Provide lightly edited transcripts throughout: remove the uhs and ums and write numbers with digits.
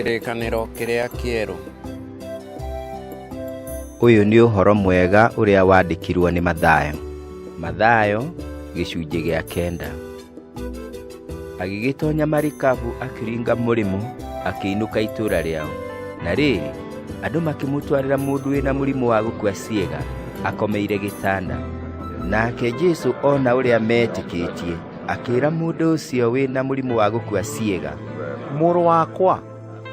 kĩrĩkanĩro kĩrĩa kĩerũ. Ũyũ nĩ ũhoro mwega ũrĩa wandĩkirwo nĩ Mathayo. Mathayo gĩcunjĩ gĩa 9. Agĩgĩtonya marikabu akĩringa mũrĩmo akĩinũka itũũra rĩao. Na rĩrĩ, andũ makĩmũtwarĩra mũndũ wĩna mũrimũ wa gũkua ciĩga akomeire gĩtanda. Nake Jesũ ona ũrĩa metĩkĩtie akĩĩra mũndũ ũcio wĩna mũrimũ wa gũkua ciĩga, mũrũ wakwa,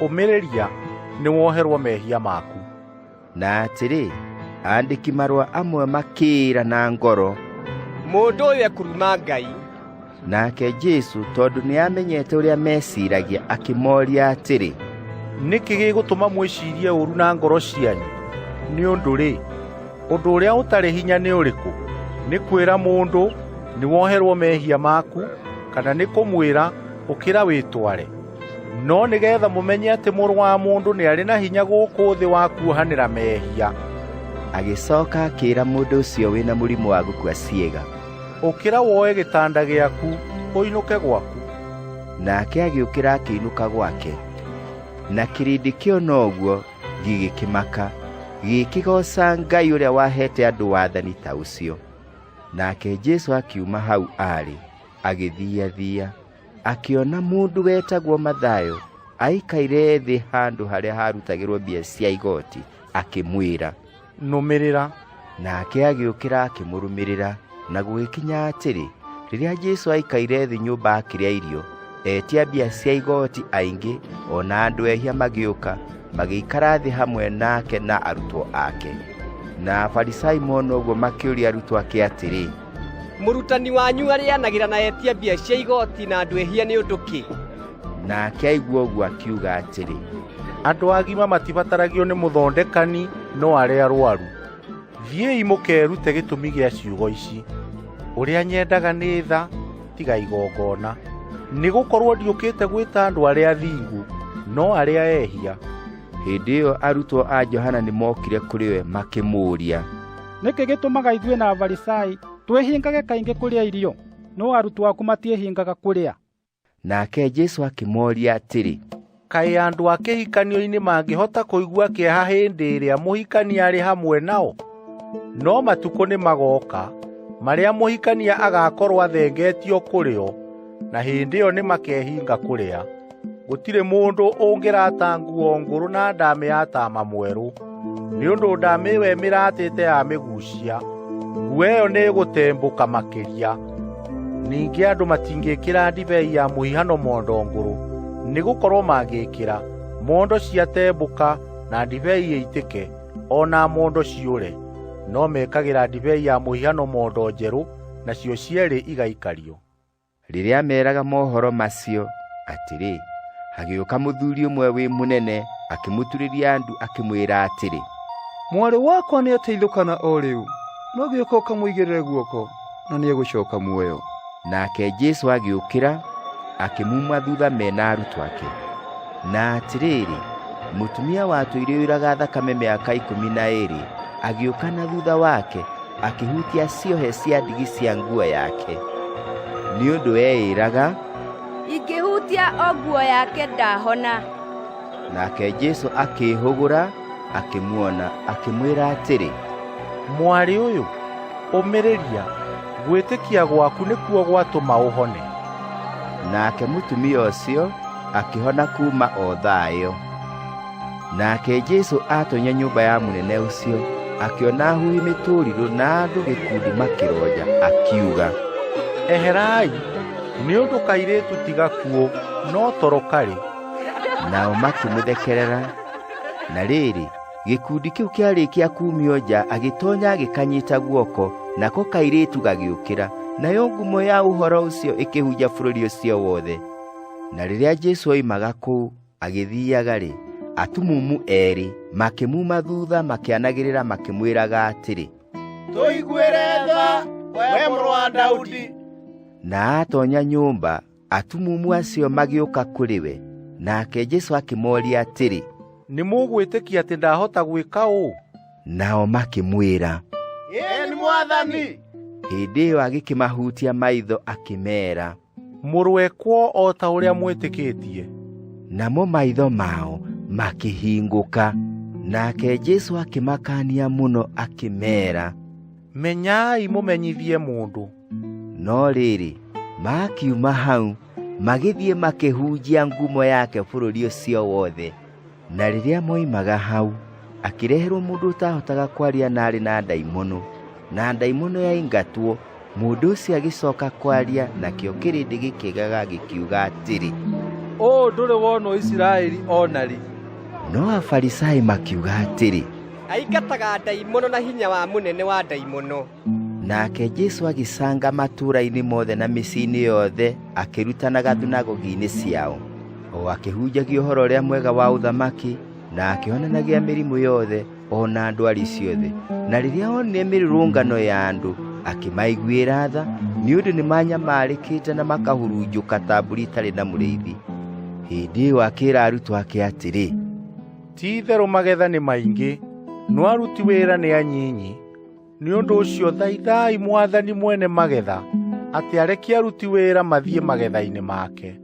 ũmĩrĩria, nĩ woherwo mehia maku. Na atĩrĩ, andĩki marũa amwe makĩĩra na ngoro, mũndũ ũyũ ekuruma Ngai. Nake Jesũ tondũ nĩamenyete ũrĩa meciragia akĩmoria atĩrĩ, nĩkĩ gĩgũtũma mwĩcirie ũru na ngoro cianyu? Nĩ ũndũ-rĩ, ũndũ ũrĩa ũtarĩ hinya nĩ ũrĩkũ? Nĩ kwĩra mũndũ nĩ woherwo mehia maku, kana nĩ kũmwĩra ũkĩra wĩtware? No nĩgetha mũmenye atĩ Mũrũ wa Mũndũ nĩ arĩ na hinya gũkũ thĩ wa kuohanĩra mehia. Agĩcoka akĩĩra mũndũ ũcio wĩna mũrimũ wa gũkua ciĩga, ũkĩra woe gĩtanda gĩaku ũinũke gwaku. Nake agĩũkĩra akĩinũka gwake. Na kĩrĩndĩ kĩona ũguo gĩgĩkĩmaka, gĩkĩgooca Ngai ũrĩa wahete andũ wathani ta ũcio. Nake Jesũ akiuma hau arĩ, agĩthiathia, akĩona mũndũ wetagwo Mathayo aikaire thĩ handũ harĩa harutagĩrwo mbia cia igoti, akĩmwĩra, nũmĩrĩra. Nake agĩũkĩra akĩmũrũmĩrĩra. Na gũgĩkinya atĩrĩ, rĩrĩa Jesũ aikaire thĩ nyũmba akĩrĩa irio, etia mbia cia igoti aingĩ ona andũ ehia magĩũka magĩikara thĩ hamwe nake na arutwo ake. Na Afarisai mona ũguo makĩũria arutwo ake atĩrĩ, mũrutani wanyu arĩanagĩra na etia mbia cia igoti na andũ ehia nĩ ũndũ kĩ? Nake aigua ũguo akiuga atĩrĩ, andũ agima matibataragio nĩ mũthondekani, no arĩa arũaru. Thiĩi mũkerute gĩtũmi gĩa ciugo ici. Ũrĩa nyendaga nĩ tha, tiga igongona. Nĩ gũkorwo ndiũkĩte gwĩta andũ arĩa athingu, no arĩa ehia. Hĩndĩ ĩyo arutwo a Johana nĩmokire kũrĩ we makĩmũũria, nĩkĩ gĩtũmaga ithuĩ na Afarisai twĩhingage kaingĩ kũrĩa irio, no arutwo aku matiĩhingaga kũrĩa? Nake Jesũ akĩmoria atĩrĩ, kaĩ andũ a kĩhikanio-inĩ mangĩhota kũigua kĩeha hĩndĩ ĩrĩa mũhikania arĩ hamwe nao? No matukũ nĩ magoka marĩa mũhikania agakorwo athengetio kũrĩo, na hĩndĩ ĩyo nĩ makehinga kũrĩa. Gũtirĩ mũndũ ũngĩrata nguo ngũrũ na ndamĩ ya taama mwerũ, nĩ ũndũ ndamĩ ĩyo ĩmĩratĩte yamĩgucia, nguo ĩyo nĩ ĩgũtembũka makĩria. Ningĩ andũ matingĩĩkĩra ndibei ya mũhihano mondo ngũrũ, nĩ gũkorwo mangĩĩkĩra, mondo ciatembũka na ndibei ĩitĩke, ona mondo ciũre. No mekagĩra ndibei ya mũhihano mondo njerũ, nacio cierĩ igaikario. Rĩrĩa meraga mohoro macio atĩrĩ, hagĩũka mũthuri ũmwe wĩ mũnene akĩmũturĩria andu akĩmwĩra atĩrĩ, mwarĩ wakwa nĩ ateithũkana o rĩu, no gĩũka ũkamũigĩrĩre guoko na nĩ egũcoka muoyo. Nake Jesũ agĩũkĩra akĩmuma thutha mena arutwo ake. Na atĩrĩrĩ, mũtumia watũire ũiraga thakame mĩaka 12 agĩũka na thutha wake akĩhutia ciohe cia ndigi cia nguo yake. Nĩ ũndũ eĩraga, ingĩhutia o nguo yake ndahona. Nake Jesũ akĩĩhũgũra akĩmuona akĩmwĩra atĩrĩ, mwarĩ ũyũ, ũmĩrĩria, gwĩtĩkia gwaku nĩkuo gwatũma ũhone. Nake mũtumia ũcio akĩhona kuma o thayũ. Nake Jesũ atonya nyũmba ya mũnene ũcio, akĩona huhi mĩtũrirũ na andũ gĩkundi makĩronja, akiuga, eherai, nĩ ũndũ kairĩtu tiga kuo, no toro karĩ. Nao makĩmũthekerera. Na rĩrĩ, gĩkundi kĩu kĩarĩkia kumio nja, agĩtonya agĩkanyita guoko, nako kairĩtu gagĩũkĩra, nayo ngumo ya ũhoro ũcio ĩkĩhunja bũrũri ũcio wothe. Na rĩrĩa Jesũ oimaga kũu agĩthiaga-rĩ, atumumu erĩ makĩmuma thutha makĩanagĩrĩra makĩmwĩraga atĩrĩ, tũiguĩre tha, we mũrũ wa Daudi. Na atonya nyũmba, atumumu acio magĩũka kũrĩ we. Nake Jesũ akĩmoria atĩrĩ, nĩ mũgwĩtĩkia atĩ ndahota gwĩka ũũ? Nao makĩmwĩra, ĩĩ nĩ Mwathani. Hĩndĩ ĩyo agĩkĩmahutia maitho akĩmeera, mũrwekwo o ta ũrĩa mwĩtĩkĩtie. namo maitho mao makĩhingũka. Nake Jesũ akĩmakania mũno akĩmeera, menyai mũmenyithie mũndũ. No rĩrĩ, makiuma hau magĩthiĩ makĩhunjia ngumo yake bũrũri ũcio wothe. Na rĩrĩa moimaga hau, akĩreherwo mũndũ ũtahotaga kwaria na arĩ na ndaimono, na ndaimono yaingatwo. Mũndũ ũcio agĩcoka kwaria, nakĩo kĩrĩndĩ gĩkĩgega gĩkiuga atĩrĩ, ndũrĩ wonwo Isiraeli ona rĩ. No Afarisai makiuga atĩrĩ, aingataga ndaimono na hinya wa mũnene wa ndaimono. Nake Jesũ agĩcanga matũũra-inĩ mothe na mĩciĩ-inĩ yothe, akĩrutanaga thunagogi-inĩ ciao, o akĩhunjagia ũhoro ũrĩa mwega wa ũthamaki, na akĩhonanagia mĩrimũ yothe ona ndwari ciothe. Na rĩrĩa onire mĩrũrũngano ya andũ, akĩmaiguĩra tha, nĩ ũndũ nĩmanyamarĩkĩte na makahurunjũka ta mbũri itarĩ na mũrĩithi. Hĩndĩ ĩyo akĩĩra arutwo ake atĩrĩ, ti-itherũ magetha nĩ maingĩ, no aruti wĩra nĩ anyinyi. Nĩ ũndũ ũcio thaithai Mwathani mwene magetha atĩ arekie aruti wĩra mathiĩ magetha-inĩ make.